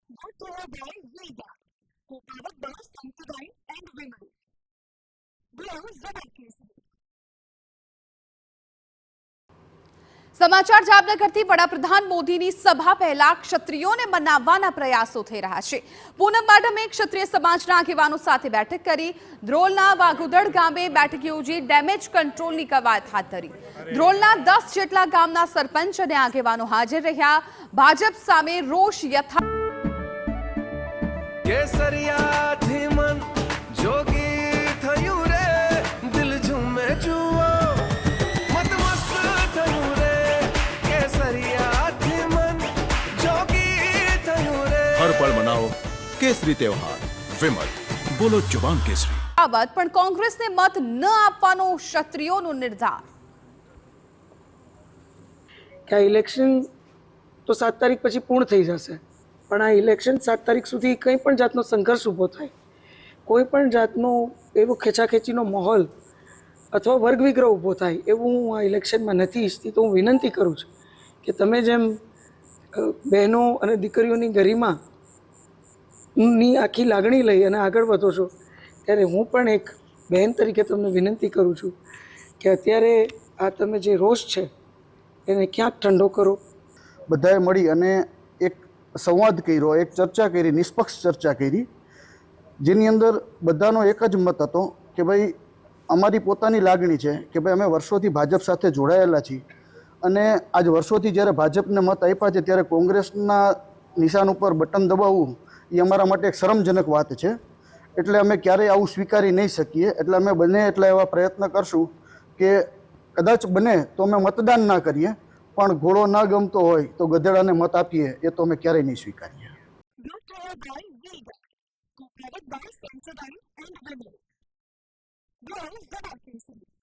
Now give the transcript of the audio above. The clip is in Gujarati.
brought to you by Veda, co-powered by Sensodyne and Vimal. Bravo Zabardast. સમાચાર જામનગરથી વડાપ્રધાન મોદીની સભા પહેલા ક્ષત્રિયોને મનાવવાના પ્રયાસો થઈ રહ્યા છે. પૂનમ માડમે ક્ષત્રિય સમાજના આગેવાનો સાથે બેઠક કરી. ધ્રોલના વાઘુદડ ગામે બેઠક યોજી ડેમેજ કંટ્રોલની કવાયત હાથ ધરી. ધ્રોલના 10 જેટલા ગામના સરપંચ અને આગેવાનો હાજર રહ્યા. ભાજપ સામે રોષ યથા કેસરિયાથી મન જોગી થયું રે, દિલ ઝૂમે જુઓ મત મસ્ત થયું રે. કેસરિયાથી મન જોગી થયું રે. હર પળ મનાવો કેસરી તહેવાર. વિમલ, બોલો જવાન કેસરી. બાબત પણ કોંગ્રેસને મત ન આપવાનો ક્ષત્રિયોનો નિર્ધાર. કે આ ઇલેક્શન તો 7 તારીખ પછી પૂર્ણ થઈ જશે, પણ આ ઇલેક્શન 7 તારીખ સુધી કંઈ પણ જાતનો સંઘર્ષ ઊભો થાય, કોઈ પણ જાતનો એવો ખેંચાખેંચીનો માહોલ અથવા વર્ગ વિગ્રહ ઊભો થાય એવું હું આ ઇલેક્શનમાં નથી ઈચ્છતી. તો હું વિનંતી કરું છું કે તમે જેમ બહેનો અને દીકરીઓની ગરિમાની આખી લાગણી લઈ અને આગળ વધો છો, ત્યારે હું પણ એક બહેન તરીકે તમને વિનંતી કરું છું કે અત્યારે આ તમે જે રોષ છે એને ક્યાંક ઠંડો કરો. બધાએ મળી અને એક સંવાદ કર્યો, એક ચર્ચા કરી, નિષ્પક્ષ ચર્ચા કરી, જેની અંદર બધાનો એક જ મત હતો કે ભાઈ અમારી પોતાની લાગણી છે કે ભાઈ અમે વર્ષોથી ભાજપ સાથે જોડાયેલા છીએ અને આજ વર્ષોથી જ્યારે ભાજપને મત આપ્યા છે ત્યારે કોંગ્રેસના નિશાન ઉપર બટન દબાવવું એ અમારા માટે એક શરમજનક વાત છે. એટલે અમે ક્યારેય આવું સ્વીકારી નહીં શકીએ. એટલે અમે બને એટલા એવા પ્રયત્ન કરશું કે કદાચ બને તો અમે મતદાન ના કરીએ, પણ ઘોડો ના ગમતો હોય તો ગધેડાને મત આપીએ, એ તો અમે ક્યારેય નહીં સ્વીકારીએ. Brought to you by Veda, co-powered by Sensodyne and Vimal. Bravo Zabardast.